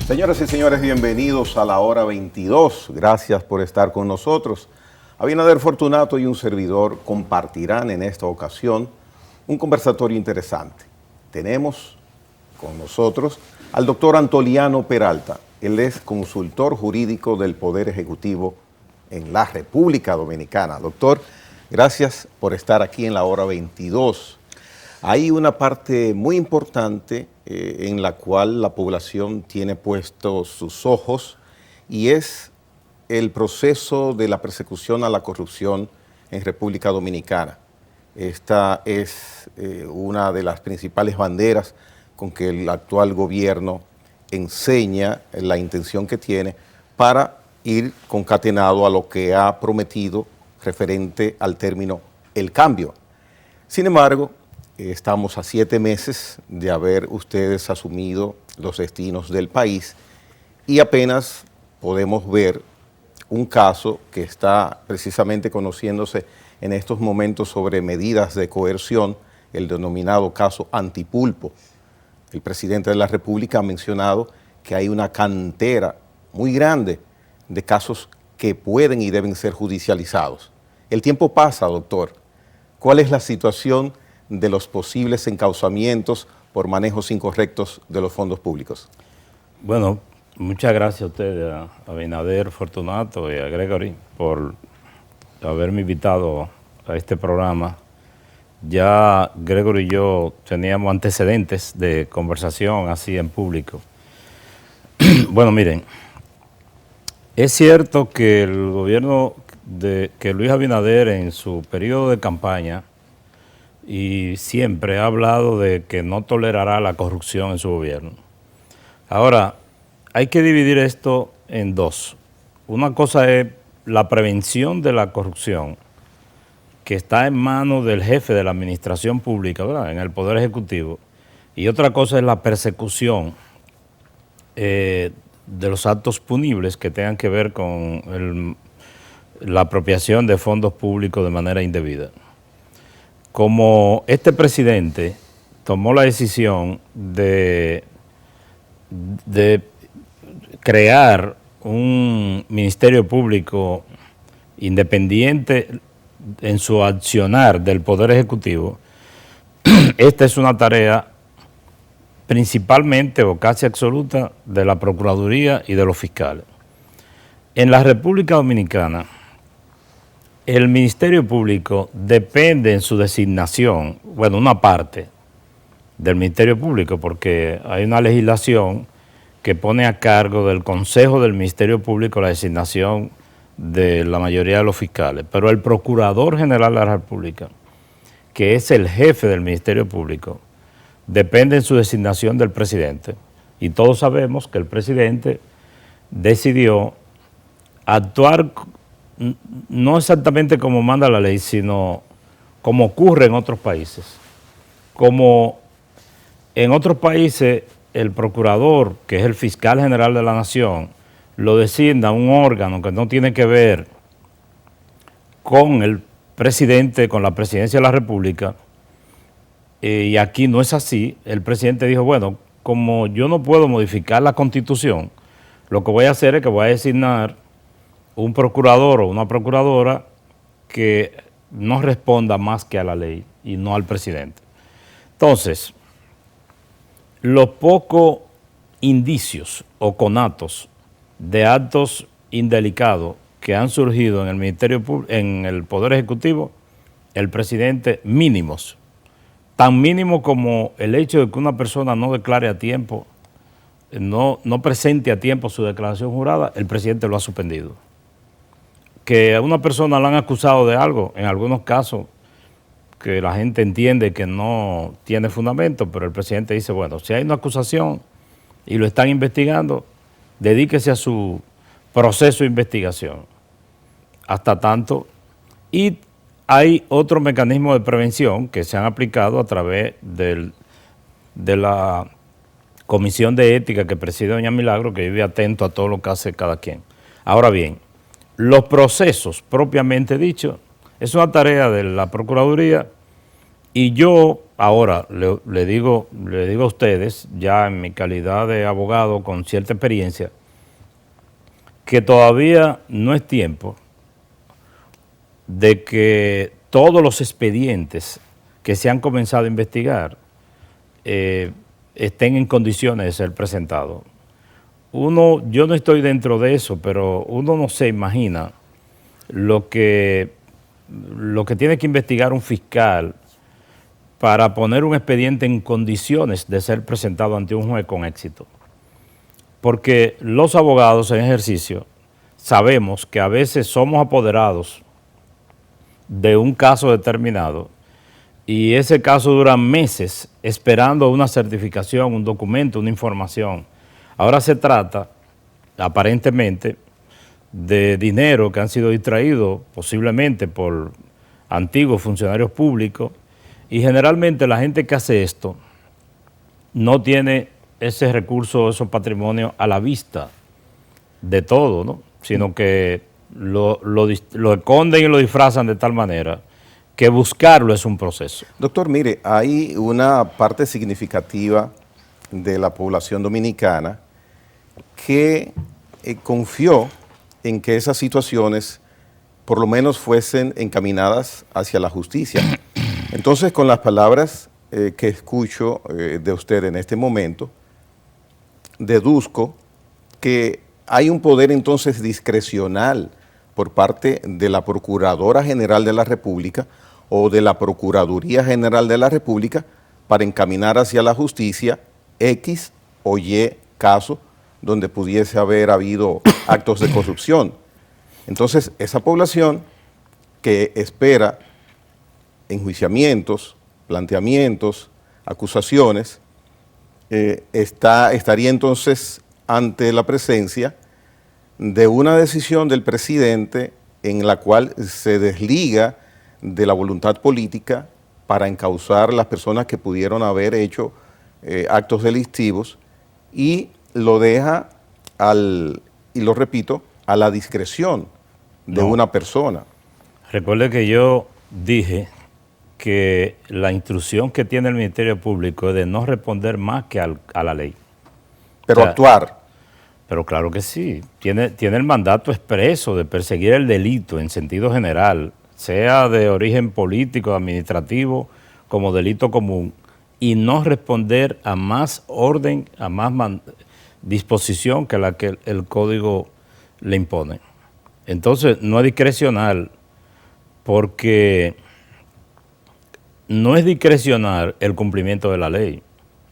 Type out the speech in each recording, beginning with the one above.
Señoras y señores, bienvenidos a la hora 22. Gracias por estar con nosotros. Abinader Fortunato y un servidor compartirán en esta ocasión un conversatorio interesante. Tenemos con nosotros al doctor Antoliano Peralta. Él es consultor jurídico del Poder Ejecutivo en la República Dominicana. Doctor, gracias por estar aquí en la hora 22. Hay una parte muy importante en la cual la población tiene puestos sus ojos y es el proceso de la persecución a la corrupción en República Dominicana. Esta es una de las principales banderas con que el actual gobierno enseña la intención que tiene para ir concatenado a lo que ha prometido referente al término el cambio. Sin embargo, estamos a 7 meses de haber ustedes asumido los destinos del país y apenas podemos ver un caso que está precisamente conociéndose en estos momentos sobre medidas de coerción, el denominado caso Antipulpo. El presidente de la República ha mencionado que hay una cantera muy grande de casos que pueden y deben ser judicializados. El tiempo pasa, doctor. ¿Cuál es la situación de los posibles encauzamientos por manejos incorrectos de los fondos públicos? Bueno, muchas gracias a ustedes, a Abinader Fortunato y a Gregory, por haberme invitado a este programa. Ya Gregory y yo teníamos antecedentes de conversación así en público. Bueno, miren, es cierto que el gobierno que Luis Abinader en su periodo de campaña y siempre ha hablado de que no tolerará la corrupción en su gobierno. Ahora, hay que dividir esto en dos. Una cosa es la prevención de la corrupción, que está en manos del jefe de la administración pública, ¿verdad?, en el Poder Ejecutivo, y otra cosa es la persecución de los actos punibles que tengan que ver con la apropiación de fondos públicos de manera indebida. Como este presidente tomó la decisión de crear un ministerio público independiente en su accionar del Poder Ejecutivo, esta es una tarea principalmente o casi absoluta de la Procuraduría y de los fiscales. En la República Dominicana, el Ministerio Público depende en su designación, bueno, una parte del Ministerio Público, porque hay una legislación que pone a cargo del Consejo del Ministerio Público la designación de la mayoría de los fiscales, pero el Procurador General de la República, que es el jefe del Ministerio Público, depende en su designación del presidente. Y todos sabemos que el presidente decidió actuar no exactamente como manda la ley, sino como ocurre en otros países. Como en otros países el procurador, que es el fiscal general de la nación, lo designa un órgano que no tiene que ver con el presidente, con la presidencia de la República, y aquí no es así. El presidente dijo, bueno, como yo no puedo modificar la Constitución, lo que voy a hacer es que voy a designar un procurador o una procuradora que no responda más que a la ley y no al presidente. Entonces, los pocos indicios o conatos de actos indelicados que han surgido en el Ministerio Público, en el Poder Ejecutivo, el presidente, mínimos, tan mínimo como el hecho de que una persona no declare a tiempo, no presente a tiempo su declaración jurada, el presidente lo ha suspendido. Que a una persona la han acusado de algo, en algunos casos que la gente entiende que no tiene fundamento, pero el presidente dice, bueno, si hay una acusación y lo están investigando, dedíquese a su proceso de investigación. Hasta tanto. Y hay otro mecanismo de prevención que se han aplicado a través de la Comisión de Ética que preside doña Milagro, que vive atento a todo lo que hace cada quien. Ahora bien, los procesos propiamente dichos es una tarea de la Procuraduría Y yo ahora le digo a ustedes, ya en mi calidad de abogado con cierta experiencia, que todavía no es tiempo de que todos los expedientes que se han comenzado a investigar estén en condiciones de ser presentados. Yo no estoy dentro de eso, pero uno no se imagina lo que tiene que investigar un fiscal para poner un expediente en condiciones de ser presentado ante un juez con éxito. Porque los abogados en ejercicio sabemos que a veces somos apoderados de un caso determinado y ese caso dura meses esperando una certificación, un documento, una información. Ahora se trata, aparentemente, de dinero que han sido distraídos posiblemente por antiguos funcionarios públicos, y generalmente la gente que hace esto no tiene ese recurso, esos patrimonios a la vista de todo, ¿no? Sino que lo esconden y lo disfrazan de tal manera que buscarlo es un proceso. Doctor, mire, hay una parte significativa de la población dominicana que confió en que esas situaciones por lo menos fuesen encaminadas hacia la justicia. Entonces, con las palabras que escucho de usted en este momento, deduzco que hay un poder entonces discrecional por parte de la Procuradora General de la República o de la Procuraduría General de la República para encaminar hacia la justicia X o Y caso donde pudiese haber habido actos de corrupción. Entonces, esa población que espera enjuiciamientos, planteamientos, acusaciones, estaría entonces ante la presencia de una decisión del presidente en la cual se desliga de la voluntad política para encauzar las personas que pudieron haber hecho actos delictivos y lo deja y lo repito, a la discreción de una persona. Recuerde que yo dije que la instrucción que tiene el Ministerio Público es de no responder más que a la ley. Pero actuar. Pero claro que sí, tiene el mandato expreso de perseguir el delito en sentido general, sea de origen político, administrativo, como delito común, y no responder a más orden, a más disposición que la que el código le impone. Entonces, no es discrecional, porque no es discrecional el cumplimiento de la ley,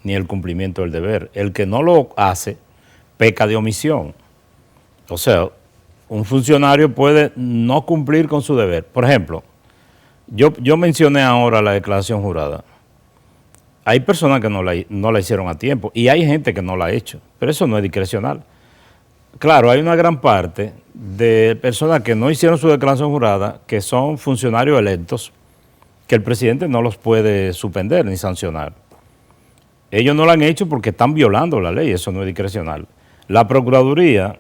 ni el cumplimiento del deber. El que no lo hace, peca de omisión. O sea, un funcionario puede no cumplir con su deber. Por ejemplo, yo mencioné ahora la declaración jurada. Hay personas que no la hicieron a tiempo y hay gente que no la ha hecho, pero eso no es discrecional. Claro, hay una gran parte de personas que no hicieron su declaración jurada, que son funcionarios electos, que el presidente no los puede suspender ni sancionar. Ellos no lo han hecho porque están violando la ley, eso no es discrecional. La Procuraduría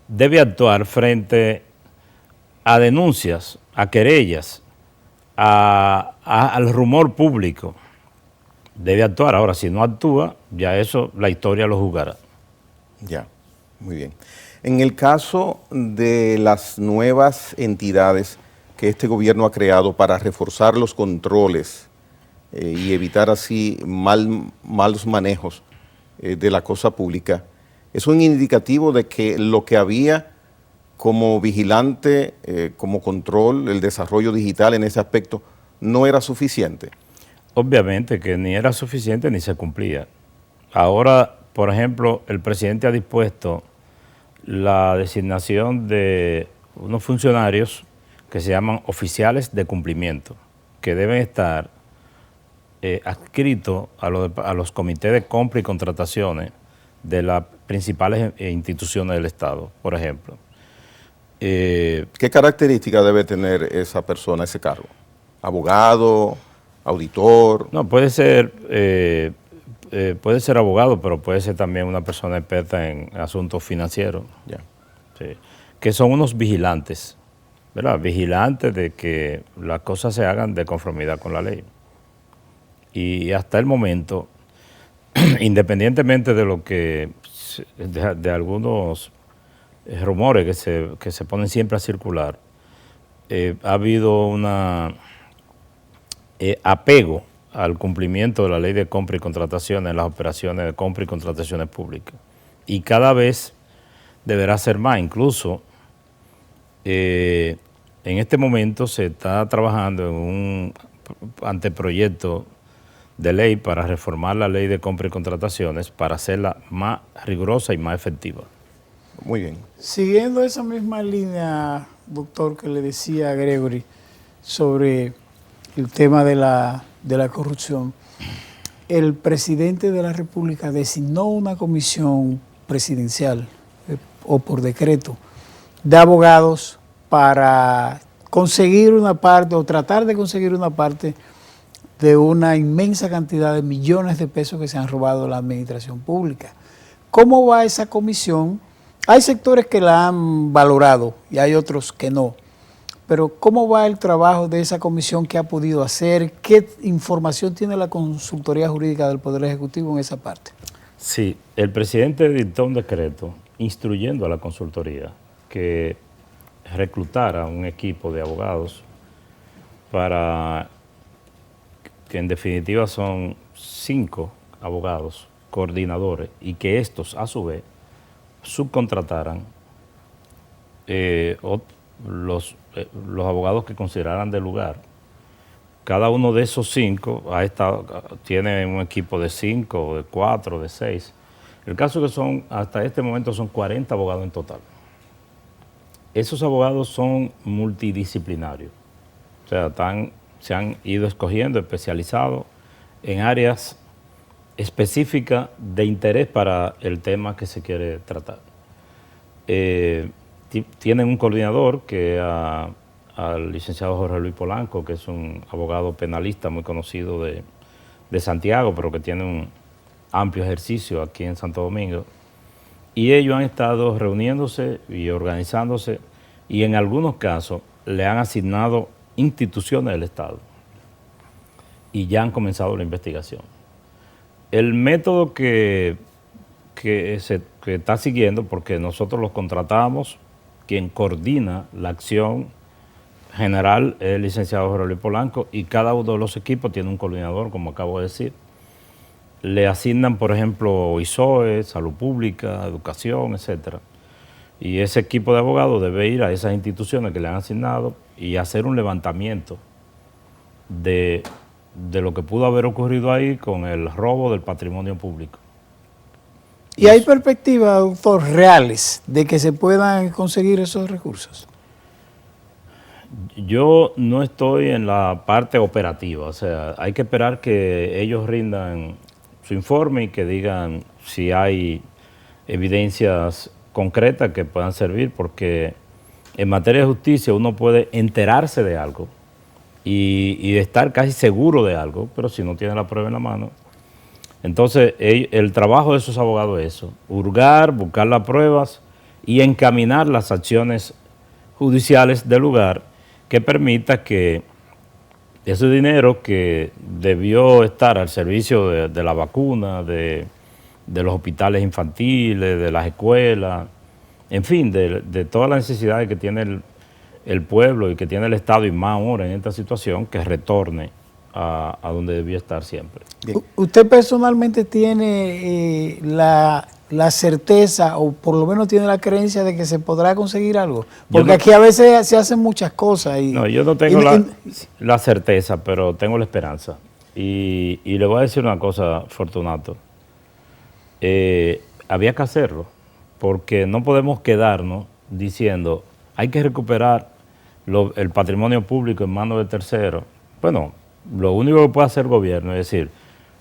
debe actuar frente a denuncias, a querellas, al rumor público. Debe actuar. Ahora, si no actúa, ya eso la historia lo juzgará. Ya, muy bien. En el caso de las nuevas entidades que este gobierno ha creado para reforzar los controles y evitar así malos manejos de la cosa pública, es un indicativo de que lo que había como vigilante, como control, el desarrollo digital en ese aspecto, no era suficiente. Obviamente que ni era suficiente ni se cumplía. Ahora, por ejemplo, el presidente ha dispuesto la designación de unos funcionarios que se llaman oficiales de cumplimiento, que deben estar adscritos a los comités de compra y contrataciones de las principales instituciones del Estado, por ejemplo. ¿Qué características debe tener esa persona, ese cargo? ¿Abogado? ¿Auditor? No, puede ser abogado, pero puede ser también una persona experta en asuntos financieros. Ya. Sí, que son unos vigilantes. ¿verdad?, vigilantes de que las cosas se hagan de conformidad con la ley. Y hasta el momento, independientemente de lo que, de algunos rumores que se ponen siempre a circular, ha habido una apego al cumplimiento de la ley de compra y contratación en las operaciones de compra y contrataciones públicas. Y cada vez deberá ser más. Incluso en este momento se está trabajando en un anteproyecto de ley para reformar la ley de compra y contrataciones para hacerla más rigurosa y más efectiva. Muy bien. Siguiendo esa misma línea, doctor, que le decía a Gregory sobre el tema de la corrupción, el presidente de la República designó una comisión presidencial o por decreto de abogados para conseguir una parte o tratar de conseguir una parte de una inmensa cantidad de millones de pesos que se han robado la administración pública. ¿Cómo va esa comisión? Hay sectores que la han valorado y hay otros que no. Pero ¿cómo va el trabajo de esa comisión? ¿Qué ha podido hacer? ¿Qué información tiene la Consultoría Jurídica del Poder Ejecutivo en esa parte? Sí, el presidente dictó un decreto instruyendo a la consultoría que reclutara un equipo de abogados para que en definitiva son 5 abogados coordinadores y que estos a su vez subcontrataran los abogados que consideraran de lugar. Cada uno de esos 5 tiene un equipo de 5, de 4, de 6. El caso es que hasta este momento son 40 abogados en total. Esos abogados son multidisciplinarios. O sea, se han ido escogiendo, especializados en áreas específicas de interés para el tema que se quiere tratar. Tienen un coordinador que al licenciado Jorge Luis Polanco, que es un abogado penalista muy conocido de Santiago, pero que tiene un amplio ejercicio aquí en Santo Domingo. Y ellos han estado reuniéndose y organizándose y en algunos casos le han asignado instituciones del Estado y ya han comenzado la investigación. El método que está siguiendo, porque nosotros los contratamos, quien coordina la acción general es el licenciado Jorge Luis Polanco y cada uno de los equipos tiene un coordinador, como acabo de decir. Le asignan, por ejemplo, ISOE, Salud Pública, Educación, etcétera. Y ese equipo de abogados debe ir a esas instituciones que le han asignado y hacer un levantamiento de lo que pudo haber ocurrido ahí con el robo del patrimonio público. ¿Y hay perspectivas, doctor, reales de que se puedan conseguir esos recursos? Yo no estoy en la parte operativa, o sea, hay que esperar que ellos rindan su informe y que digan si hay evidencias concretas que puedan servir, porque en materia de justicia uno puede enterarse de algo y estar casi seguro de algo, pero si no tiene la prueba en la mano. Entonces, el trabajo de esos abogados es eso, hurgar, buscar las pruebas y encaminar las acciones judiciales del lugar que permita que ese dinero que debió estar al servicio de la vacuna, de los hospitales infantiles, de las escuelas, en fin, de todas las necesidades que tiene el pueblo y que tiene el Estado, y más ahora en esta situación, que retorne a donde debía estar siempre. Bien. ¿Usted personalmente tiene la certeza o por lo menos tiene la creencia de que se podrá conseguir algo? Porque aquí a veces se hacen muchas cosas. No, yo no tengo la certeza, pero tengo la esperanza. Y le voy a decir una cosa, Fortunato. Había que hacerlo, porque no podemos quedarnos diciendo hay que recuperar el patrimonio público en manos de terceros. Bueno, lo único que puede hacer el gobierno es decir,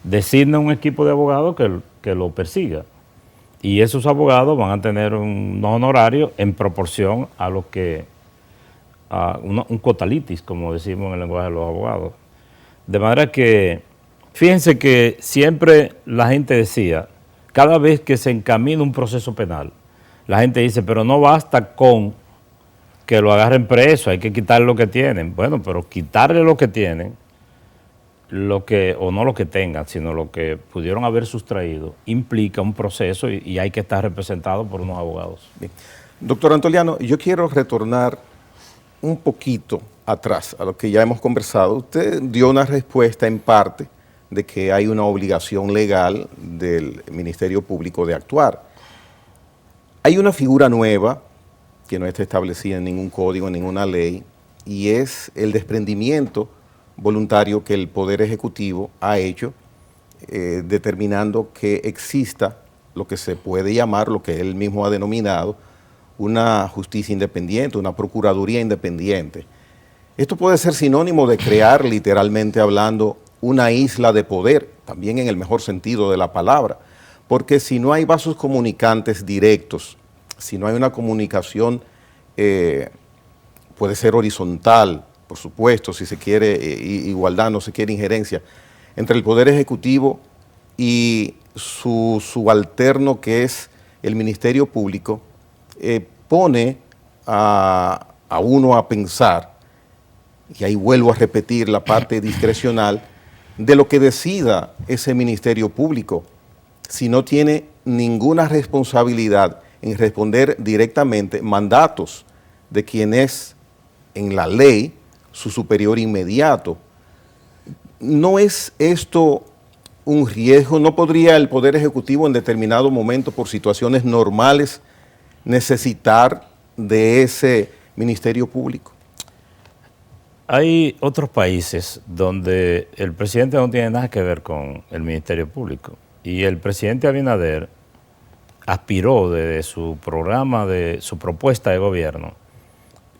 designa un equipo de abogados que lo persiga. Y esos abogados van a tener unos honorarios en proporción a lo que, un cotalitis, como decimos en el lenguaje de los abogados. De manera que, fíjense que siempre la gente decía, cada vez que se encamina un proceso penal, la gente dice, pero no basta con que lo agarren preso, hay que quitarle lo que tienen. Bueno, pero quitarle lo que tienen, o no lo que tengan, sino lo que pudieron haber sustraído, implica un proceso y hay que estar representado por unos abogados. Bien. Doctor Antoliano, yo quiero retornar un poquito atrás a lo que ya hemos conversado. Usted dio una respuesta en parte de que hay una obligación legal del Ministerio Público de actuar. Hay una figura nueva que no está establecida en ningún código, en ninguna ley, y es el desprendimiento voluntario que el Poder Ejecutivo ha hecho, determinando que exista lo que se puede llamar, lo que él mismo ha denominado, una justicia independiente, una procuraduría independiente. Esto puede ser sinónimo de crear, literalmente hablando, una isla de poder, también en el mejor sentido de la palabra, porque si no hay vasos comunicantes directos, si no hay una comunicación, puede ser horizontal, por supuesto, si se quiere igualdad, no se quiere injerencia, entre el Poder Ejecutivo y su subalterno, que es el Ministerio Público, pone a uno a pensar, y ahí vuelvo a repetir la parte discrecional, de lo que decida ese Ministerio Público, si no tiene ninguna responsabilidad en responder directamente mandatos de quien es en la ley su superior inmediato. ¿No es esto un riesgo? ¿No podría el Poder Ejecutivo en determinado momento, por situaciones normales, necesitar de ese Ministerio Público? Hay otros países donde el presidente no tiene nada que ver con el Ministerio Público, y el presidente Abinader aspiró desde su programa, de su propuesta de gobierno,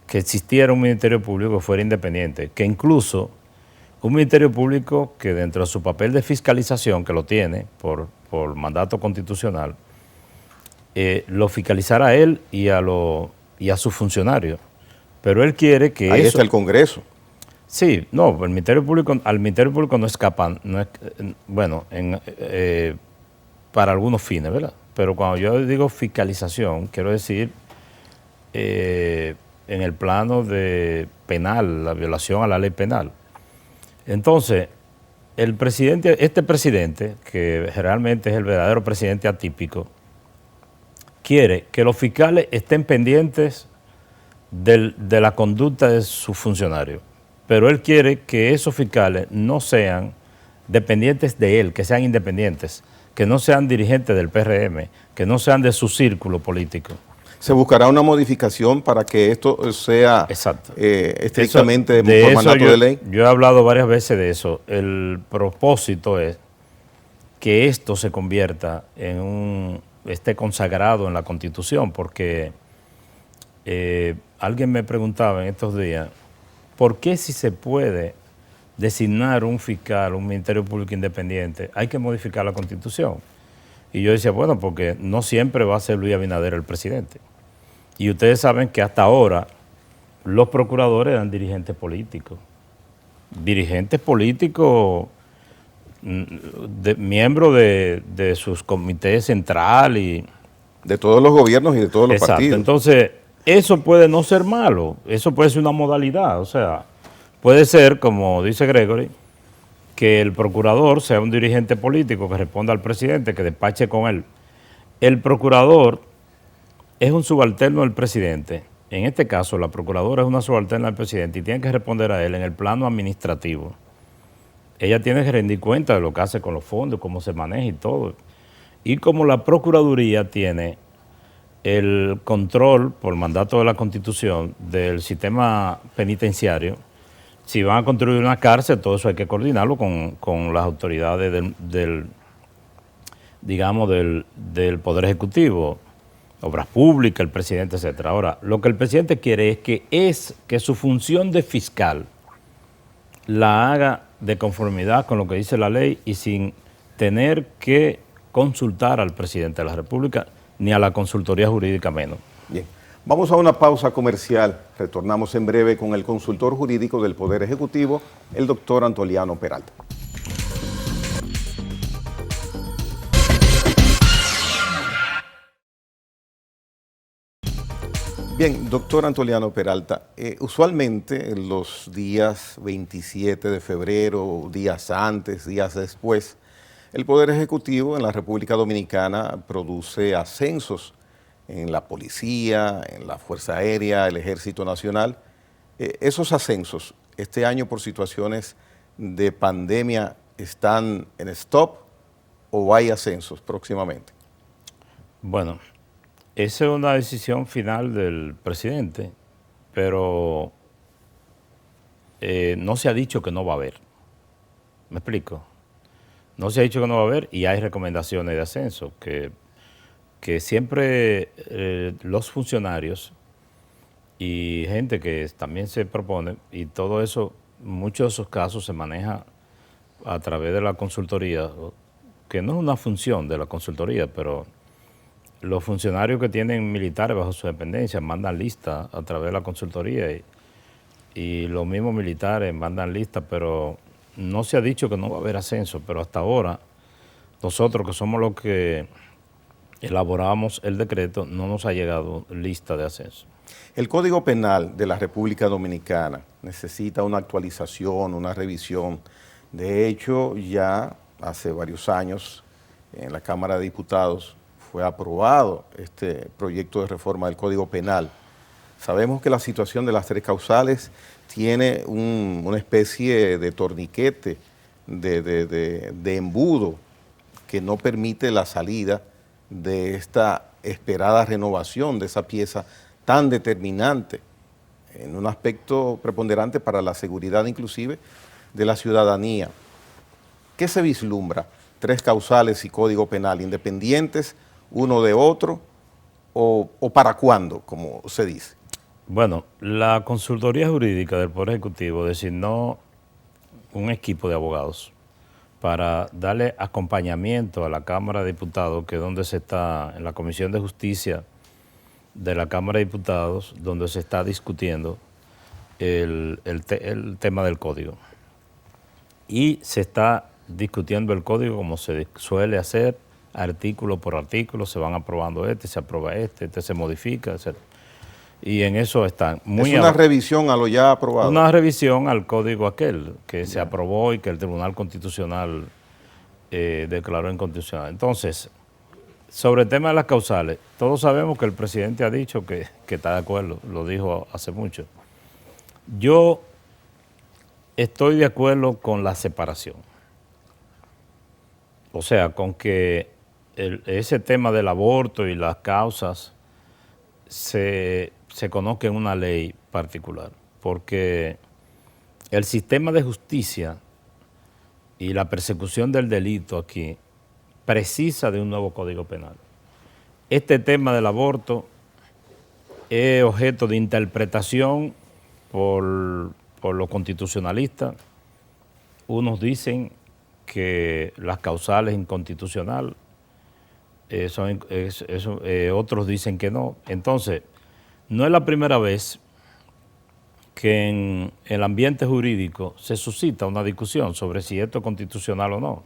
que existiera un Ministerio Público que fuera independiente, que incluso un Ministerio Público que dentro de su papel de fiscalización, que lo tiene por mandato constitucional, lo fiscalizara a él y a sus funcionarios. Pero él quiere que ahí eso... está el Congreso. Sí, no, al Ministerio Público no escapan, bueno, para algunos fines, ¿verdad? Pero cuando yo digo fiscalización, quiero decir en el plano de penal, la violación a la ley penal. Entonces, este presidente, que realmente es el verdadero presidente atípico, quiere que los fiscales estén pendientes de la conducta de sus funcionarios, pero él quiere que esos fiscales no sean dependientes de él, que sean independientes, que no sean dirigentes del PRM, que no sean de su círculo político. ¿Se buscará una modificación para que esto sea estrictamente por mandato de ley? Yo he hablado varias veces de eso. El propósito es que esto se convierta esté consagrado en la Constitución, porque alguien me preguntaba en estos días, ¿por qué si se puede designar un fiscal, un Ministerio Público independiente, hay que modificar la Constitución? Y yo decía, bueno, porque no siempre va a ser Luis Abinader el presidente. Y ustedes saben que hasta ahora los procuradores eran dirigentes políticos. Dirigentes políticos, miembros de sus comités central y... De todos los gobiernos y de todos los partidos. Entonces, eso puede no ser malo, eso puede ser una modalidad, o sea, puede ser, como dice Gregory, que el procurador sea un dirigente político que responda al presidente, que despache con él. El procurador es un subalterno del presidente. En este caso, la procuradora es una subalterna del presidente y tiene que responder a él en el plano administrativo. Ella tiene que rendir cuenta de lo que hace con los fondos, cómo se maneja y todo. Y como la Procuraduría tiene el control, por mandato de la Constitución, del sistema penitenciario, si van a construir una cárcel, todo eso hay que coordinarlo con las autoridades del Poder Ejecutivo, Obras Públicas, el presidente, etcétera. Ahora, lo que el presidente quiere es que su función de fiscal la haga de conformidad con lo que dice la ley y sin tener que consultar al presidente de la República ni a la consultoría jurídica menos. Bien, vamos a una pausa comercial. Retornamos en breve con el consultor jurídico del Poder Ejecutivo, el doctor Antoliano Peralta. Bien, doctor Antoliano Peralta, usualmente en los días 27 de febrero, días antes, días después, el Poder Ejecutivo en la República Dominicana produce ascensos en la policía, en la Fuerza Aérea, el Ejército Nacional. Esos ascensos, este año por situaciones de pandemia, ¿están en stop o hay ascensos próximamente? Bueno, esa es una decisión final del presidente, pero no se ha dicho que no va a haber. ¿Me explico? No se ha dicho que no va a haber y hay recomendaciones de ascenso, que siempre los funcionarios y gente que también se propone, y todo eso, muchos de esos casos se maneja a través de la consultoría, que no es una función de la consultoría, pero los funcionarios que tienen militares bajo su dependencia mandan listas a través de la consultoría y los mismos militares mandan listas, pero no se ha dicho que no va a haber ascenso, pero hasta ahora nosotros que somos los que elaboramos el decreto no nos ha llegado lista de ascenso. El Código Penal de la República Dominicana necesita una actualización, una revisión. De hecho, ya hace varios años en la Cámara de Diputados fue aprobado este proyecto de reforma del Código Penal. Sabemos que la situación de las tres causales tiene una especie de torniquete, de embudo que no permite la salida de esta esperada renovación de esa pieza tan determinante en un aspecto preponderante para la seguridad inclusive de la ciudadanía. ¿Qué se vislumbra? Tres causales y Código Penal independientes uno de otro o para cuándo, como se dice? Bueno, la consultoría jurídica del Poder Ejecutivo designó un equipo de abogados para darle acompañamiento a la Cámara de Diputados, que es donde se está, en la Comisión de Justicia de la Cámara de Diputados, donde se está discutiendo el tema del código. Y se está discutiendo el código como se suele hacer, artículo por artículo, se van aprobando se aprueba este se modifica, etc. Y en eso están. Es una revisión a lo ya aprobado. Una revisión al código aquel que se aprobó y que el Tribunal Constitucional declaró inconstitucional. Entonces, sobre el tema de las causales, todos sabemos que el presidente ha dicho que está de acuerdo, lo dijo hace mucho. Yo estoy de acuerdo con la separación. O sea, con que ese tema del aborto y las causas se conozca en una ley particular, porque el sistema de justicia y la persecución del delito aquí precisa de un nuevo Código Penal. Este tema del aborto es objeto de interpretación por los constitucionalistas. Unos dicen que las causales inconstitucional, otros dicen que no. Entonces, no es la primera vez que en el ambiente jurídico se suscita una discusión sobre si esto es constitucional o no.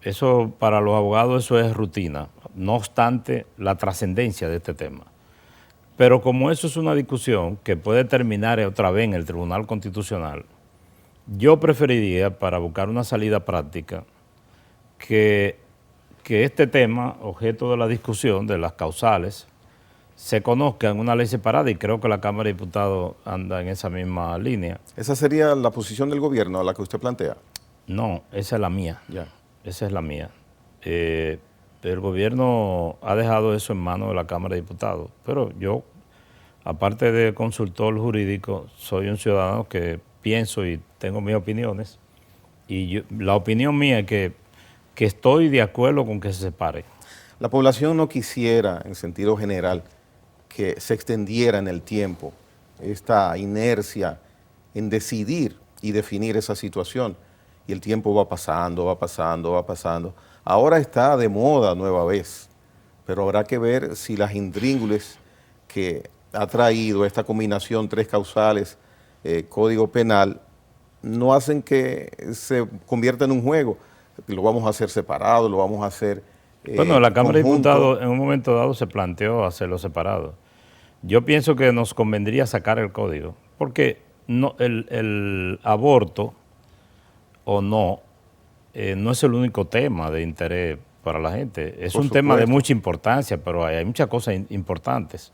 Eso, para los abogados, eso es rutina, no obstante la trascendencia de este tema. Pero como eso es una discusión que puede terminar otra vez en el Tribunal Constitucional, yo preferiría, para buscar una salida práctica, que este tema, objeto de la discusión de las causales, se conozca en una ley separada, y creo que la Cámara de Diputados anda en esa misma línea. ¿Esa sería la posición del gobierno a la que usted plantea? No, esa es la mía. Ya. Esa es la mía. El gobierno ha dejado eso en manos de la Cámara de Diputados, pero yo, aparte de consultor jurídico, soy un ciudadano que pienso y tengo mis opiniones, y la opinión mía es que estoy de acuerdo con que se separe. La población no quisiera, en sentido general, que se extendiera en el tiempo esta inercia en decidir y definir esa situación, y el tiempo va pasando, va pasando, va pasando. Ahora está de moda nueva vez, pero habrá que ver si las intríngulis que ha traído esta combinación, tres causales, Código Penal, no hacen que se convierta en un juego. Lo vamos a hacer separado, lo vamos a hacer bueno, la Cámara de conjunto. Diputados en un momento dado se planteó hacerlo separado. Yo pienso que nos convendría sacar el código, porque no, el aborto o no, no es el único tema de interés para la gente. Es Por un tema de supuesto. mucha importancia, pero hay muchas cosas importantes.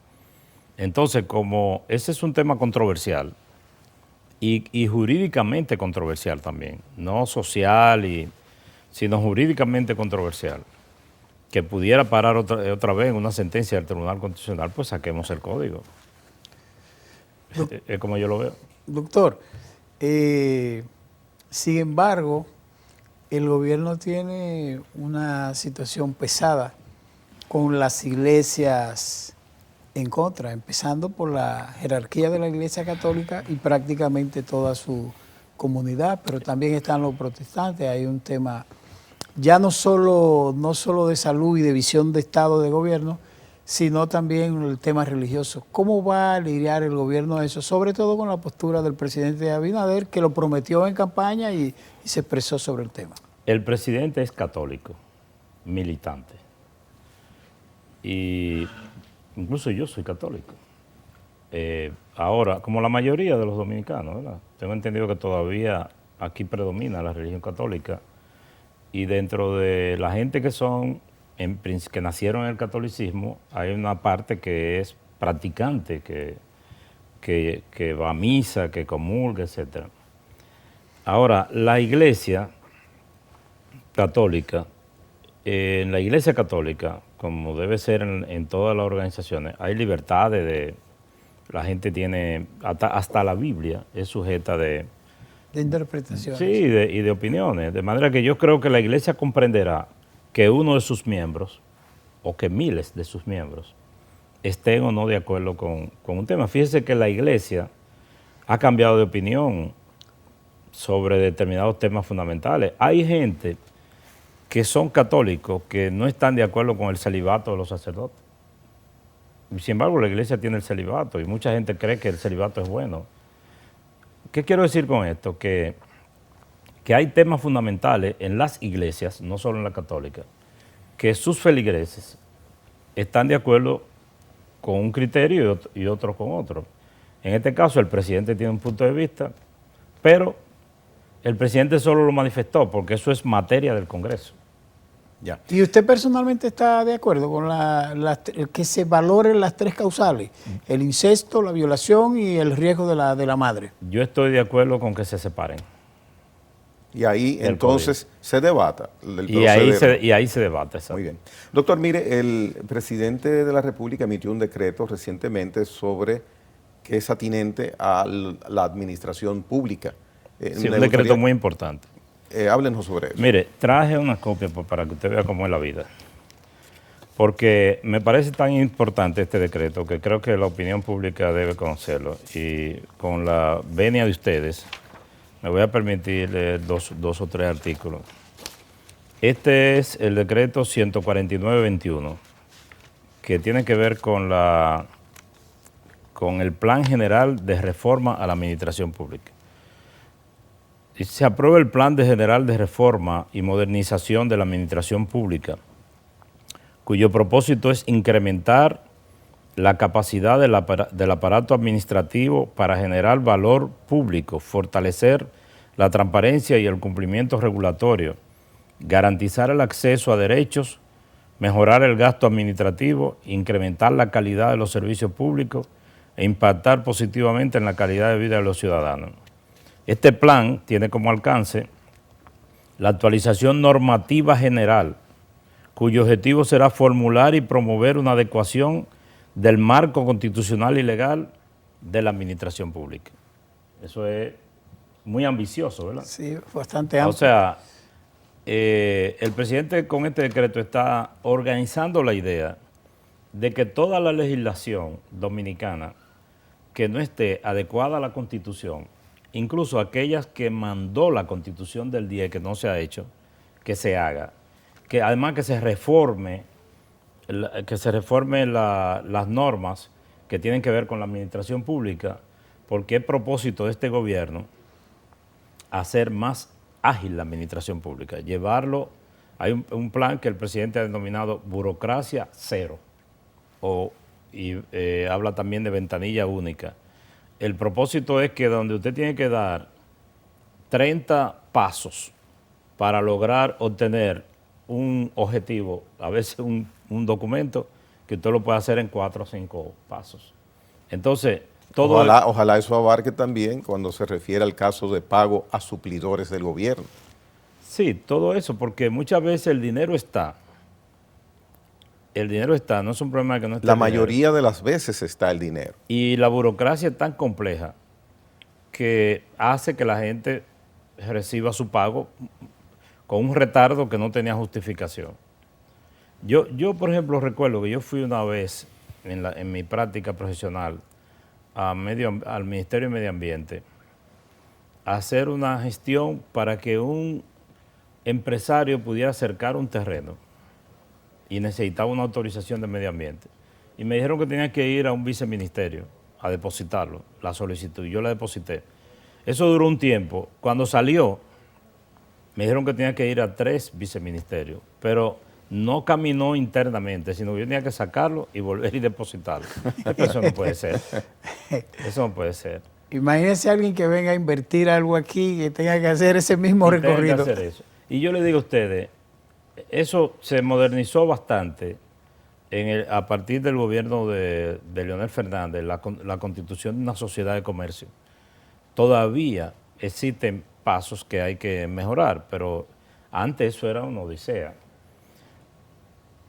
Entonces, como ese es un tema controversial y jurídicamente controversial también, no social, sino jurídicamente controversial, que pudiera parar otra vez en una sentencia del Tribunal Constitucional, pues saquemos el código. Es como yo lo veo. Doctor, sin embargo, el gobierno tiene una situación pesada con las iglesias en contra, empezando por la jerarquía de la Iglesia Católica y prácticamente toda su comunidad, pero también están los protestantes. Hay un tema ya no solo de salud y de visión de Estado de gobierno, sino también el tema religioso. ¿Cómo va a lidiar el gobierno eso? Sobre todo con la postura del presidente Abinader, que lo prometió en campaña y se expresó sobre el tema. El presidente es católico, militante. Y incluso yo soy católico. Ahora, como la mayoría de los dominicanos, ¿verdad? Tengo entendido que todavía aquí predomina la religión católica. Y dentro de la gente que nacieron en el catolicismo, hay una parte que es practicante, que va a misa, que comulga, etc. Ahora, la iglesia católica, en la iglesia católica, como debe ser en todas las organizaciones, hay libertades la gente tiene, hasta la Biblia es sujeta de interpretaciones. Sí, y de opiniones. De manera que yo creo que la iglesia comprenderá que uno de sus miembros, o que miles de sus miembros, estén o no de acuerdo con un tema. Fíjese que la iglesia ha cambiado de opinión sobre determinados temas fundamentales. Hay gente que son católicos que no están de acuerdo con el celibato de los sacerdotes. Sin embargo, la iglesia tiene el celibato y mucha gente cree que el celibato es bueno. ¿Qué quiero decir con esto? Que hay temas fundamentales en las iglesias, no solo en la católica, que sus feligreses están de acuerdo con un criterio y otros con otro. En este caso, el presidente tiene un punto de vista, pero el presidente solo lo manifestó porque eso es materia del Congreso. Ya. ¿Y usted personalmente está de acuerdo con que se valoren las tres causales? El incesto, la violación y el riesgo de la madre. Yo estoy de acuerdo con que se separen. Y ahí entonces se debata. Y ahí se debate. Exacto. Muy bien. Doctor, mire, el presidente de la República emitió un decreto recientemente sobre que es atinente a la administración pública. Sí, un decreto muy importante. Háblenos sobre eso. Mire, traje una copia para que usted vea cómo es la vida. Porque me parece tan importante este decreto que creo que la opinión pública debe conocerlo. Y con la venia de ustedes, me voy a permitir leer dos o tres artículos. Este es el decreto 149-21, que tiene que ver con el Plan General de Reforma a la Administración Pública. Se aprueba el Plan General de Reforma y Modernización de la Administración Pública, cuyo propósito es incrementar la capacidad del aparato administrativo para generar valor público, fortalecer la transparencia y el cumplimiento regulatorio, garantizar el acceso a derechos, mejorar el gasto administrativo, incrementar la calidad de los servicios públicos e impactar positivamente en la calidad de vida de los ciudadanos. Este plan tiene como alcance la actualización normativa general, cuyo objetivo será formular y promover una adecuación del marco constitucional y legal de la administración pública. Eso es muy ambicioso, ¿verdad? Sí, bastante amplio. O sea, el presidente con este decreto está organizando la idea de que toda la legislación dominicana que no esté adecuada a la Constitución, incluso aquellas que mandó la Constitución del 10 que no se ha hecho, que se haga, que además que se reforme las normas que tienen que ver con la administración pública, porque es propósito de este gobierno hacer más ágil la administración pública, llevarlo, hay un plan que el presidente ha denominado burocracia cero, o y habla también de ventanilla única. El propósito es que donde usted tiene que dar 30 pasos para lograr obtener un objetivo, a veces un documento, que usted lo puede hacer en 4 o 5 pasos. Entonces, todo ojalá eso abarque también cuando se refiere al caso de pago a suplidores del gobierno. Sí, todo eso, porque muchas veces el dinero está. El dinero está, no es un problema de que no esté. La mayoría de las veces está el dinero. Y la burocracia es tan compleja que hace que la gente reciba su pago con un retardo que no tenía justificación. Yo por ejemplo, recuerdo que yo fui una vez en mi práctica profesional al Ministerio de Medio Ambiente a hacer una gestión para que un empresario pudiera acercar un terreno y necesitaba una autorización de medio ambiente. Y me dijeron que tenía que ir a un viceministerio a depositarlo, la solicitud. Yo la deposité. Eso duró un tiempo. Cuando salió, me dijeron que tenía que ir a 3 viceministerios, pero no caminó internamente, sino que yo tenía que sacarlo y volver y depositarlo. Eso no puede ser. Eso no puede ser. Imagínese a alguien que venga a invertir algo aquí que tenga que hacer ese mismo recorrido. Tenga que hacer eso. Y yo le digo a ustedes, eso se modernizó bastante a partir del gobierno de Leonel Fernández, la constitución de una sociedad de comercio. Todavía existen pasos que hay que mejorar, pero antes eso era una odisea.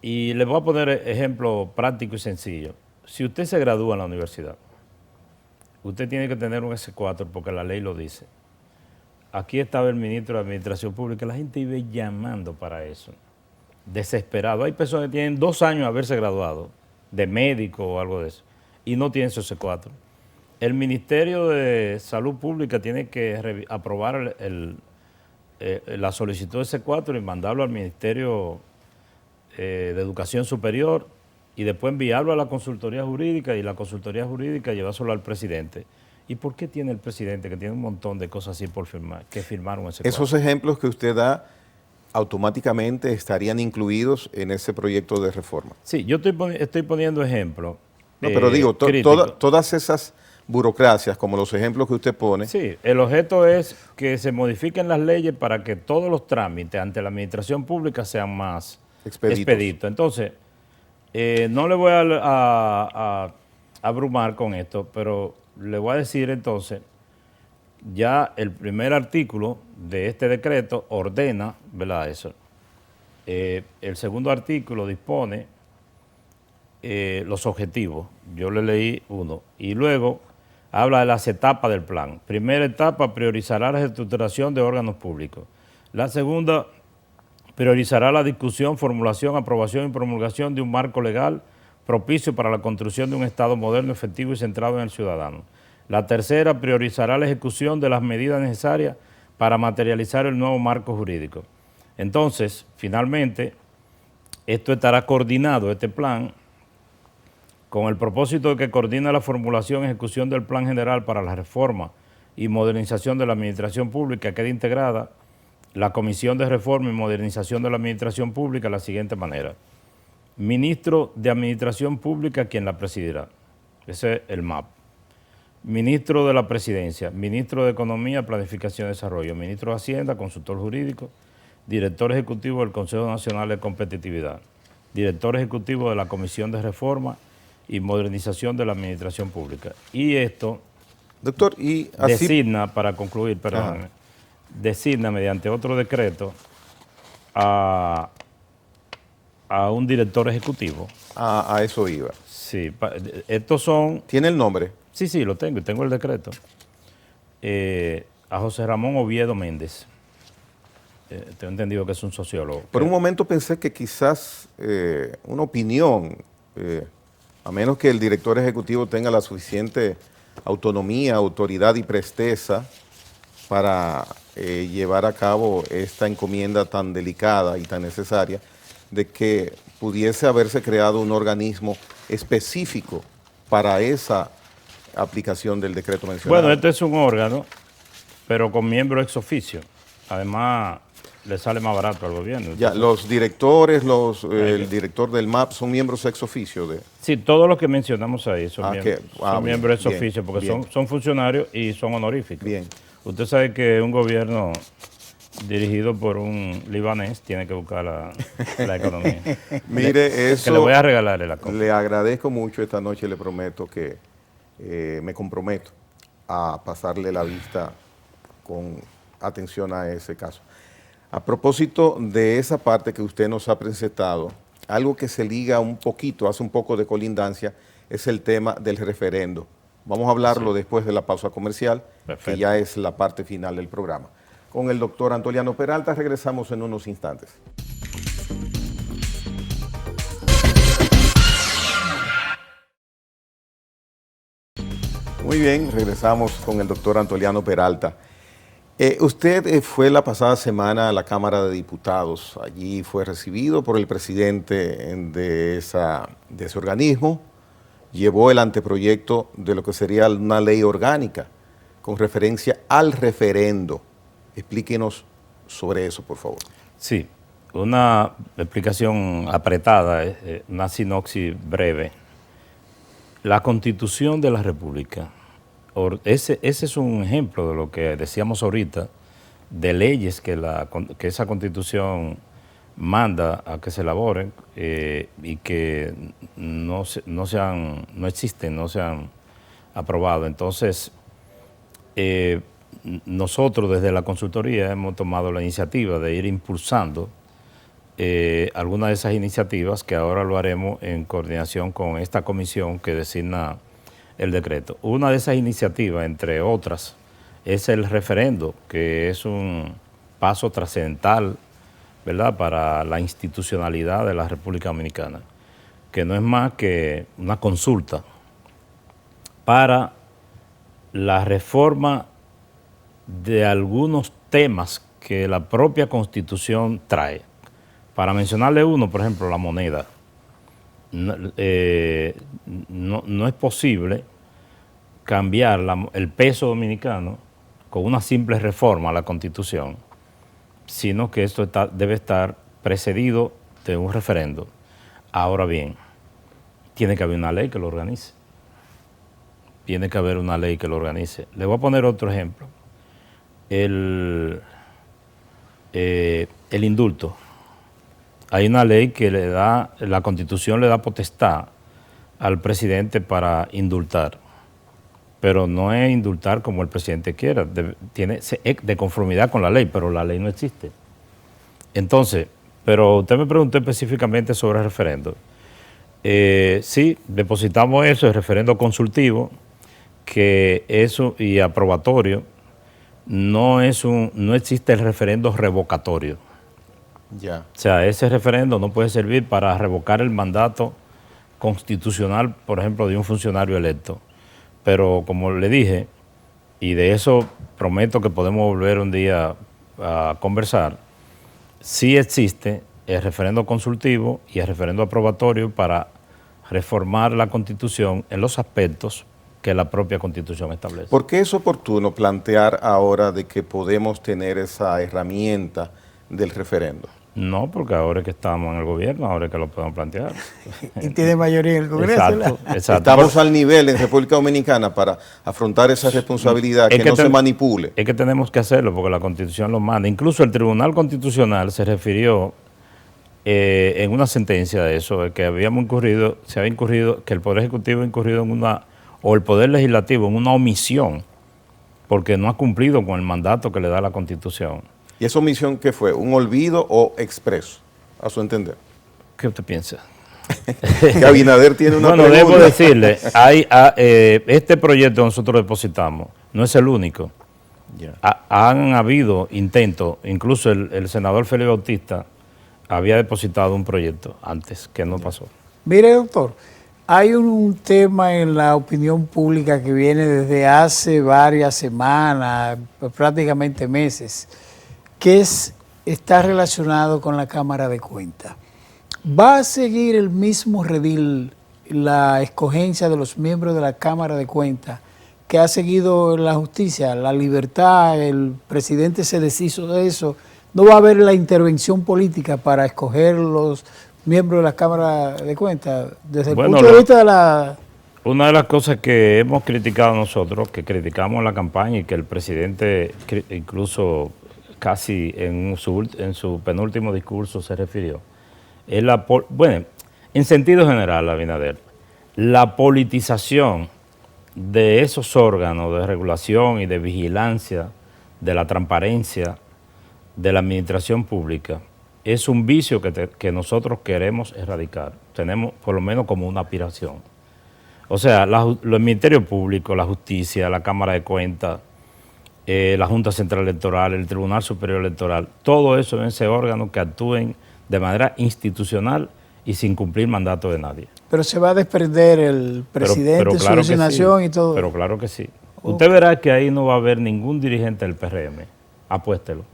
Y les voy a poner ejemplo práctico y sencillo. Si usted se gradúa en la universidad, usted tiene que tener un S4 porque la ley lo dice. Aquí estaba el ministro de Administración Pública, la gente iba llamando para eso, desesperado. Hay personas que tienen 2 años de haberse graduado, de médico o algo de eso, y no tienen su S4. El Ministerio de Salud Pública tiene que aprobar la solicitud de S4 y mandarlo al Ministerio de Educación Superior y después enviarlo a la consultoría jurídica y la consultoría jurídica llevárselo al presidente. ¿Y por qué tiene el presidente, que tiene un montón de cosas así por firmar, que firmaron ese Esos cuadro? ejemplos que usted da automáticamente estarían incluidos en ese proyecto de reforma? Sí, yo estoy poniendo ejemplos. No, pero digo, críticos. todas esas burocracias, como los ejemplos que usted pone. Sí, el objeto es que se modifiquen las leyes para que todos los trámites ante la administración pública sean más expeditos. Entonces, no le voy a abrumar con esto, pero le voy a decir entonces, ya el primer artículo de este decreto ordena, ¿verdad? Eso. El segundo artículo dispone los objetivos. Yo le leí uno. Y luego habla de las etapas del plan. Primera etapa, priorizará la reestructuración de órganos públicos. La segunda, priorizará la discusión, formulación, aprobación y promulgación de un marco legal propicio para la construcción de un Estado moderno, efectivo y centrado en el ciudadano. La tercera, priorizará la ejecución de las medidas necesarias para materializar el nuevo marco jurídico. Entonces, finalmente, esto estará coordinado, este plan, con el propósito de que coordine la formulación y ejecución del Plan General para la Reforma y Modernización de la Administración Pública. Queda integrada la Comisión de Reforma y Modernización de la Administración Pública de la siguiente manera. Ministro de Administración Pública, quien la presidirá. Ese es el MAP. Ministro de la Presidencia, Ministro de Economía, Planificación y Desarrollo, Ministro de Hacienda, Consultor Jurídico, Director Ejecutivo del Consejo Nacional de Competitividad, Director Ejecutivo de la Comisión de Reforma y Modernización de la Administración Pública. Y esto, doctor, y así designa, para concluir, perdóname, designa mediante otro decreto a un director ejecutivo. A eso iba. Sí, estos son... ¿Tiene el nombre? Sí, lo tengo, y tengo el decreto. A José Ramón Oviedo Méndez. Tengo entendido que es un sociólogo. Por un momento pensé que quizás una opinión, a menos que el director ejecutivo tenga la suficiente autonomía, autoridad y presteza para llevar a cabo esta encomienda tan delicada y tan necesaria, de que pudiese haberse creado un organismo específico para esa aplicación del decreto mencionado. Bueno, este es un órgano, pero con miembros ex oficio. Además, le sale más barato al gobierno. Ya, Entonces, los directores, el director del MAP son miembros ex oficio de... sí, todos los que mencionamos ahí son miembros, bien, miembros ex bien, oficio, porque bien. son funcionarios y son honoríficos. Bien. Usted sabe que un gobierno dirigido por un libanés tiene que buscar la economía. Mire, eso... Que le voy a regalar la cosa. Le agradezco mucho esta noche, le prometo que me comprometo a pasarle la vista con atención a ese caso. A propósito de esa parte que usted nos ha presentado, algo que se liga un poquito, hace un poco de colindancia, es el tema del referendo. Vamos a hablarlo después de la pausa comercial, Perfecto. que ya es la parte final del programa. Con el doctor Antoliano Peralta regresamos en unos instantes. Muy bien, regresamos con el doctor Antoliano Peralta. Usted fue la pasada semana a la Cámara de Diputados. Allí fue recibido por el presidente de ese organismo. Llevó el anteproyecto de lo que sería una ley orgánica con referencia al referendo. Explíquenos sobre eso, por favor. Sí, Una explicación apretada, una sinopsis breve. La Constitución de la República, ese es un ejemplo de lo que decíamos ahorita, de leyes que esa Constitución manda a que se elaboren y que no existen, no se han aprobado. Entonces, nosotros desde la consultoría hemos tomado la iniciativa de ir impulsando algunas de esas iniciativas que ahora lo haremos en coordinación con esta comisión que designa el decreto. Una de esas iniciativas, entre otras, es el referendo, que es un paso trascendental, ¿verdad?, para la institucionalidad de la República Dominicana, que no es más que una consulta para la reforma de algunos temas que la propia Constitución trae. Para mencionarle uno, por ejemplo, la moneda. No es posible cambiar el peso dominicano con una simple reforma a la Constitución, sino que esto debe estar precedido de un referendo. Ahora bien, tiene que haber una ley que lo organice. Tiene que haber una ley que lo organice. Le voy a poner otro ejemplo. El indulto. Hay una ley que la Constitución le da potestad al presidente para indultar, pero no es indultar como el presidente quiera, tiene de conformidad con la ley, pero la ley no existe. Entonces, pero usted me preguntó específicamente sobre el referendo. Sí, depositamos eso, el referendo consultivo, que eso y aprobatorio, no existe el referendo revocatorio. Ya. O sea, ese referendo no puede servir para revocar el mandato constitucional, por ejemplo, de un funcionario electo. Pero como le dije, y de eso prometo que podemos volver un día a conversar, sí existe el referendo consultivo y el referendo aprobatorio para reformar la Constitución en los aspectos que la propia Constitución establece. ¿Por qué es oportuno plantear ahora de que podemos tener esa herramienta del referendo? No, porque ahora es que estamos en el gobierno, ahora es que lo podemos plantear. Y tiene mayoría en el Congreso. Exacto, exacto. Estamos al nivel en República Dominicana para afrontar esa responsabilidad, que no se manipule. Es que tenemos que hacerlo porque la Constitución lo manda. Incluso el Tribunal Constitucional se refirió en una sentencia de eso, de que se había incurrido, que el Poder Ejecutivo ha incurrido o el Poder Legislativo en una omisión, porque no ha cumplido con el mandato que le da la Constitución. ¿Y esa omisión qué fue? ¿Un olvido o expreso, a su entender? ¿Qué usted piensa? Que Abinader tiene una Bueno, pregunta. debo decirle, este proyecto que nosotros depositamos no es el único. Yeah. Han habido intentos, incluso el senador Félix Bautista había depositado un proyecto antes, que no pasó. Mire, doctor, hay un tema en la opinión pública que viene desde hace varias semanas, prácticamente meses, que está relacionado con la Cámara de Cuentas. ¿Va a seguir el mismo redil la escogencia de los miembros de la Cámara de Cuentas que ha seguido la justicia, la libertad? El presidente se deshizo de eso no va a haber la intervención política para escoger los miembros de la Cámara de Cuentas, desde el punto de vista de la... Una de las cosas que hemos criticado nosotros, que criticamos en la campaña y que el presidente incluso casi en su penúltimo discurso se refirió, es bueno, en sentido general, Abinader, la politización de esos órganos de regulación y de vigilancia, de la transparencia, de la administración pública, es un vicio que nosotros queremos erradicar. Tenemos por lo menos como una aspiración. O sea, los ministerios públicos, la justicia, la Cámara de Cuentas, la Junta Central Electoral, el Tribunal Superior Electoral, todo eso en ese órgano que actúen de manera institucional y sin cumplir mandato de nadie. Pero se va a desprender el presidente, su designación y todo. Pero claro que sí. Usted verá que ahí no va a haber ningún dirigente del PRM, apuéstelo.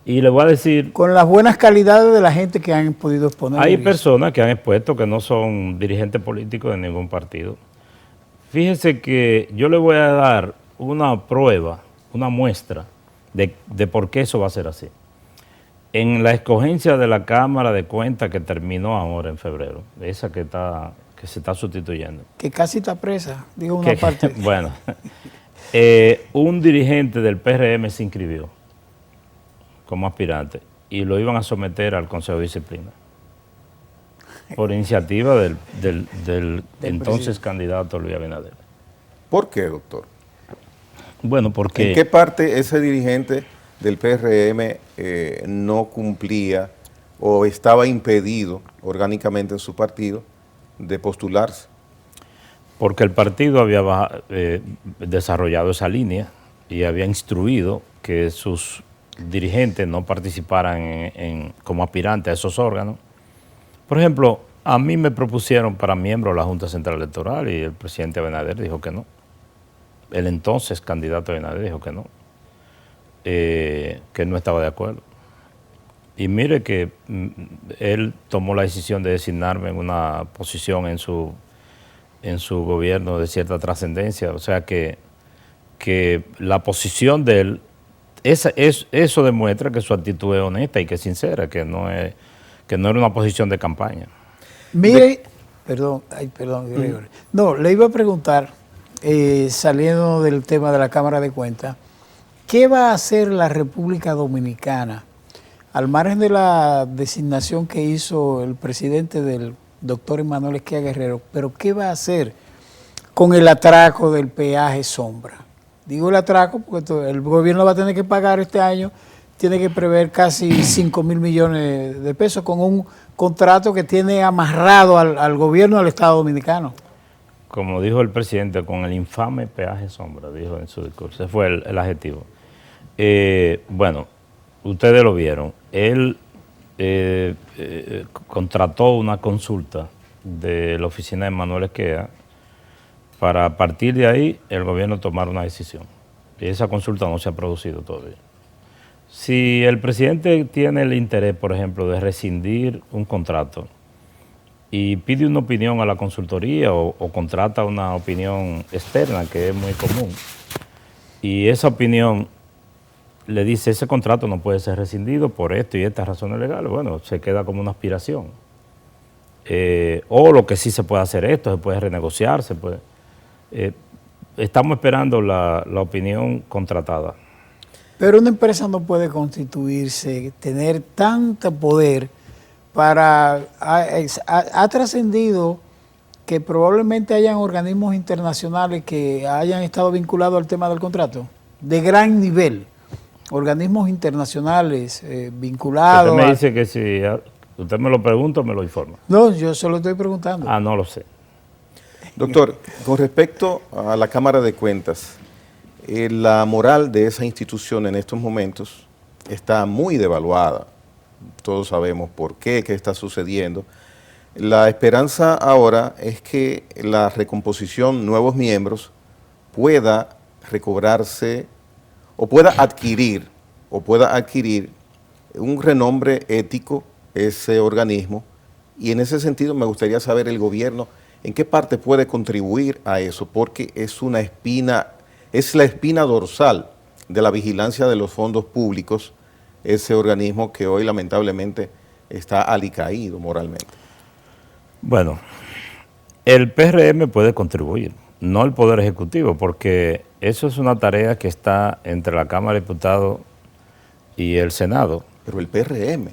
Y le voy a decir... Con las buenas calidades de la gente que han podido exponer. Hay personas que han expuesto que no son dirigentes políticos de ningún partido. Fíjese que yo le voy a dar una prueba, una muestra de por qué eso va a ser así. En la escogencia de la Cámara de Cuentas que terminó ahora en febrero, esa que se está sustituyendo. Que casi está presa, digo una parte. Bueno, un dirigente del PRM se inscribió como aspirante y lo iban a someter al Consejo de Disciplina por iniciativa del entonces candidato Luis Abinader. ¿Por qué, doctor? Bueno, porque... ¿En qué parte ese dirigente del PRM no cumplía o estaba impedido orgánicamente en su partido de postularse? Porque el partido había desarrollado esa línea y había instruido que sus dirigentes no participaran como aspirantes a esos órganos. Por ejemplo, a mí me propusieron para miembro de la Junta Central Electoral y el presidente Abinader dijo que no. El entonces candidato Abinader dijo que no, que no estaba de acuerdo. Y mire que él tomó la decisión de designarme en una posición en su gobierno de cierta trascendencia. O sea que la posición de él, eso demuestra que su actitud es honesta y que es sincera, que no era una posición de campaña. Mire, perdón, Gregory. No, le iba a preguntar, saliendo del tema de la Cámara de Cuentas, ¿qué va a hacer la República Dominicana al margen de la designación que hizo el presidente del doctor Emanuel Esquia Guerrero? Pero ¿qué va a hacer con el atraco del peaje sombra? Digo el atraco porque el gobierno va a tener que pagar este año, tiene que prever casi 5.000 millones de pesos con un contrato que tiene amarrado al gobierno del Estado Dominicano. Como dijo el presidente, con el infame peaje sombra, dijo en su discurso. Ese fue el adjetivo. Bueno, ustedes lo vieron. Él contrató una consulta de la oficina de Emanuel Esquia para a partir de ahí el gobierno tomar una decisión. Y esa consulta no se ha producido todavía. Si el presidente tiene el interés, por ejemplo, de rescindir un contrato y pide una opinión a la consultoría o contrata una opinión externa, que es muy común, y esa opinión le dice ese contrato no puede ser rescindido por esto y estas razones legales, bueno, se queda como una aspiración. O lo que sí se puede hacer esto, se puede renegociar, se puede... estamos esperando la opinión contratada. Pero una empresa no puede constituirse, tener tanto poder para... Ha trascendido que probablemente hayan organismos internacionales que hayan estado vinculados al tema del contrato, de gran nivel. Organismos internacionales vinculados... Usted me dice que si usted me lo pregunta, me lo informa. No, yo solo estoy preguntando. Ah, no lo sé. Doctor, con respecto a la Cámara de Cuentas, la moral de esa institución en estos momentos está muy devaluada. Todos sabemos por qué está sucediendo. La esperanza ahora es que la recomposición, nuevos miembros, pueda recobrarse o pueda adquirir un renombre ético ese organismo, y en ese sentido me gustaría saber el gobierno en qué parte puede contribuir a eso, porque es la espina dorsal de la vigilancia de los fondos públicos ese organismo que hoy lamentablemente está alicaído moralmente? Bueno, el PRM puede contribuir, no el Poder Ejecutivo, porque eso es una tarea que está entre la Cámara de Diputados y el Senado. Pero el PRM.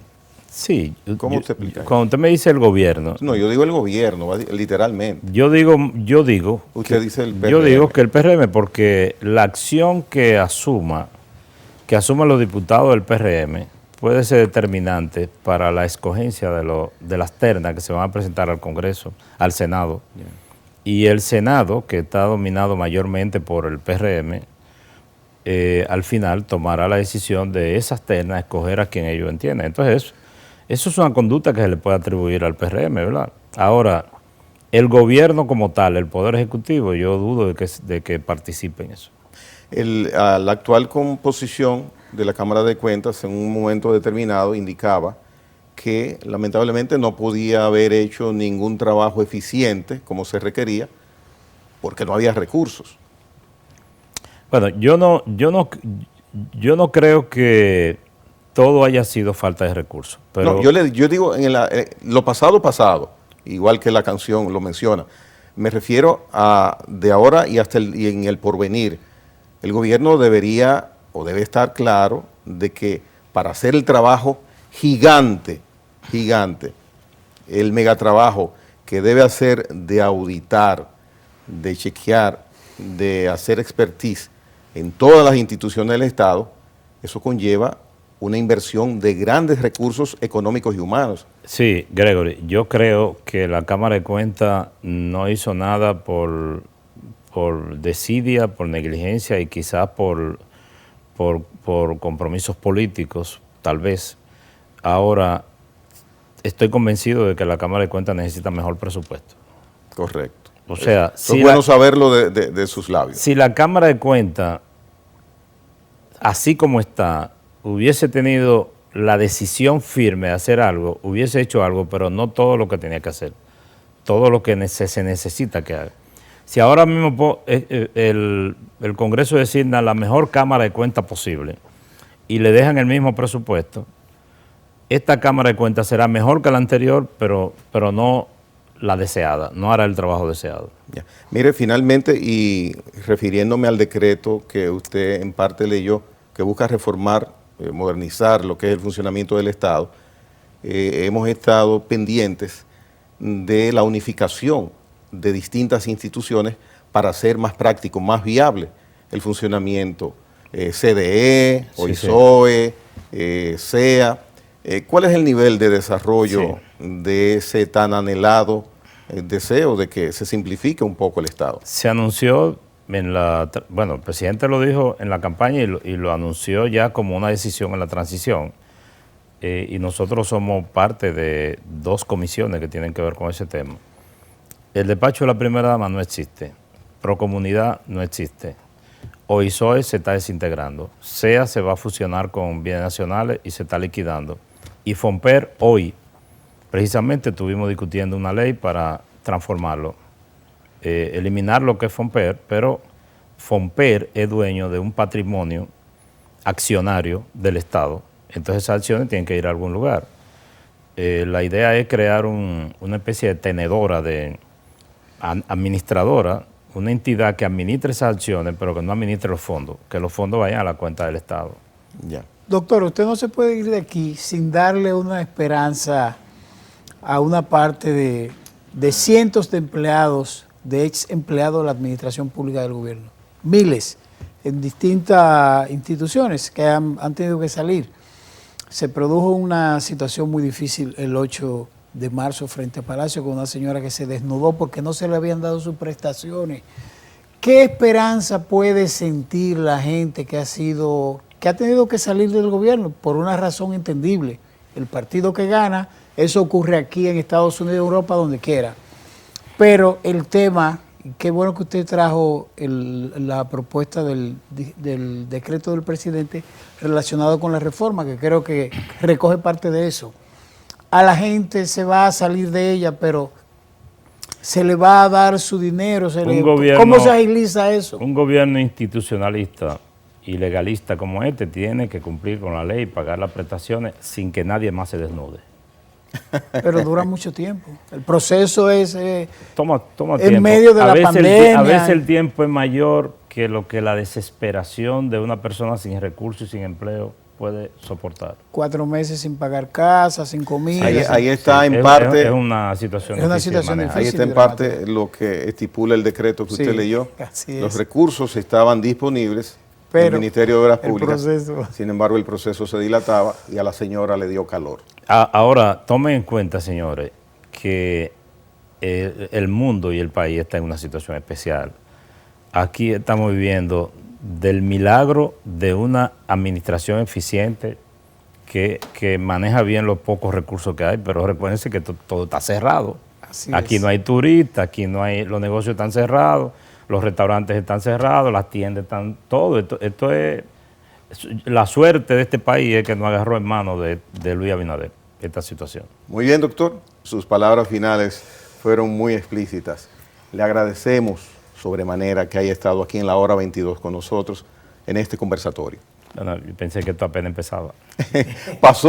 Sí. ¿Cómo usted explica? Cuando usted me dice el gobierno. No, yo digo el gobierno, literalmente. Yo digo. Usted dice el PRM. Yo digo que el PRM, porque la acción que asuman los diputados del PRM puede ser determinante para la escogencia de las ternas que se van a presentar al Congreso, al Senado. Yeah. Y el Senado, que está dominado mayormente por el PRM, al final tomará la decisión de esas ternas, escoger a quien ellos entiendan. Entonces, eso es una conducta que se le puede atribuir al PRM, ¿verdad? Ahora, el gobierno como tal, el Poder Ejecutivo, yo dudo de que participe en eso. La actual composición de la Cámara de Cuentas en un momento determinado indicaba que lamentablemente no podía haber hecho ningún trabajo eficiente como se requería porque no había recursos. Bueno, yo no creo que todo haya sido falta de recursos. Pero no, yo digo en lo pasado, igual que la canción lo menciona, me refiero a de ahora y y en el porvenir. El gobierno debería o debe estar claro de que para hacer el trabajo gigante, el megatrabajo que debe hacer de auditar, de chequear, de hacer expertise en todas las instituciones del Estado, eso conlleva una inversión de grandes recursos económicos y humanos. Sí, Gregory, yo creo que la Cámara de Cuentas no hizo nada por desidia, por negligencia y quizás por compromisos políticos, tal vez. Ahora, estoy convencido de que la Cámara de Cuentas necesita mejor presupuesto. Correcto. O sea, es bueno saberlo de sus labios. Si la Cámara de Cuentas, así como está, hubiese tenido la decisión firme de hacer algo, hubiese hecho algo, pero no todo lo que tenía que hacer, todo lo que se necesita que haga. Si ahora mismo el Congreso designa la mejor Cámara de Cuentas posible y le dejan el mismo presupuesto, esta Cámara de Cuentas será mejor que la anterior, pero no la deseada, no hará el trabajo deseado. Ya. Mire, finalmente, y refiriéndome al decreto que usted en parte leyó, que busca reformar, modernizar lo que es el funcionamiento del Estado, hemos estado pendientes de la unificación de distintas instituciones para hacer más práctico, más viable el funcionamiento CDE, OISOE, SEA. ¿Cuál es el nivel de desarrollo de ese tan anhelado deseo de que se simplifique un poco el Estado? Se anunció, bueno, el presidente lo dijo en la campaña y lo anunció ya como una decisión en la transición. Y nosotros somos parte de 2 comisiones que tienen que ver con ese tema. El despacho de la primera dama no existe, Procomunidad no existe, OISOE se está desintegrando, SEA se va a fusionar con bienes nacionales y se está liquidando. Y FONPER hoy, precisamente estuvimos discutiendo una ley para transformarlo, eliminar lo que es FONPER, pero FONPER es dueño de un patrimonio accionario del Estado, entonces esas acciones tienen que ir a algún lugar. La idea es crear una especie de tenedora, administradora, una entidad que administre esas acciones, pero que no administre los fondos, que los fondos vayan a la cuenta del Estado. Ya. Doctor, usted no se puede ir de aquí sin darle una esperanza a una parte de cientos de empleados, de ex empleados de la administración pública del gobierno. Miles, en distintas instituciones que han tenido que salir. Se produjo una situación muy difícil el 8 de marzo frente a Palacio con una señora que se desnudó porque no se le habían dado sus prestaciones. ¿Qué esperanza puede sentir la gente que ha tenido que salir del gobierno por una razón entendible? El partido que gana, eso ocurre aquí en Estados Unidos, Europa, donde quiera. Pero el tema, qué bueno que usted trajo la propuesta del decreto del presidente relacionado con la reforma, que creo que recoge parte de eso. A la gente se va a salir de ella, pero se le va a dar su dinero. ¿Cómo se agiliza eso? Un gobierno institucionalista ilegalista como este tiene que cumplir con la ley y pagar las prestaciones sin que nadie más se desnude. Pero dura mucho tiempo. El proceso es Toma en tiempo. medio de la pandemia. A veces el tiempo es mayor que lo que la desesperación de una persona sin recursos y sin empleo puede soportar. 4 meses sin pagar casa, sin comida. Ahí está en es, parte. Es una situación Es una difícil de situación manejar. Ahí difícil. está en parte lo que estipula el decreto que Sí, usted leyó. así es. Los recursos estaban disponibles en el Pero Ministerio de Obras el Públicas. proceso. Sin embargo, el proceso se dilataba y a la señora le dio calor. Ahora, tomen en cuenta, señores, que el mundo y el país está en una situación especial. Aquí estamos viviendo del milagro de una administración eficiente que maneja bien los pocos recursos que hay, pero recuérdense que todo está cerrado. Aquí no hay turistas, aquí no hay, los negocios están cerrados, los restaurantes están cerrados, las tiendas están, todo. Esto es, la suerte de este país es que nos agarró en manos de Luis Abinader esta situación. Muy bien, doctor. Sus palabras finales fueron muy explícitas. Le agradecemos sobremanera que haya estado aquí en la hora 22 con nosotros en este conversatorio. No, yo pensé que esto apenas empezaba.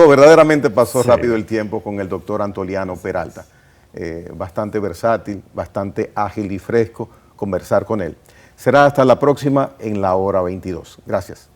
Verdaderamente pasó Sí. rápido el tiempo con el doctor Antoliano Peralta. Bastante versátil, bastante ágil y fresco conversar con él. Será hasta la próxima en la hora 22. Gracias.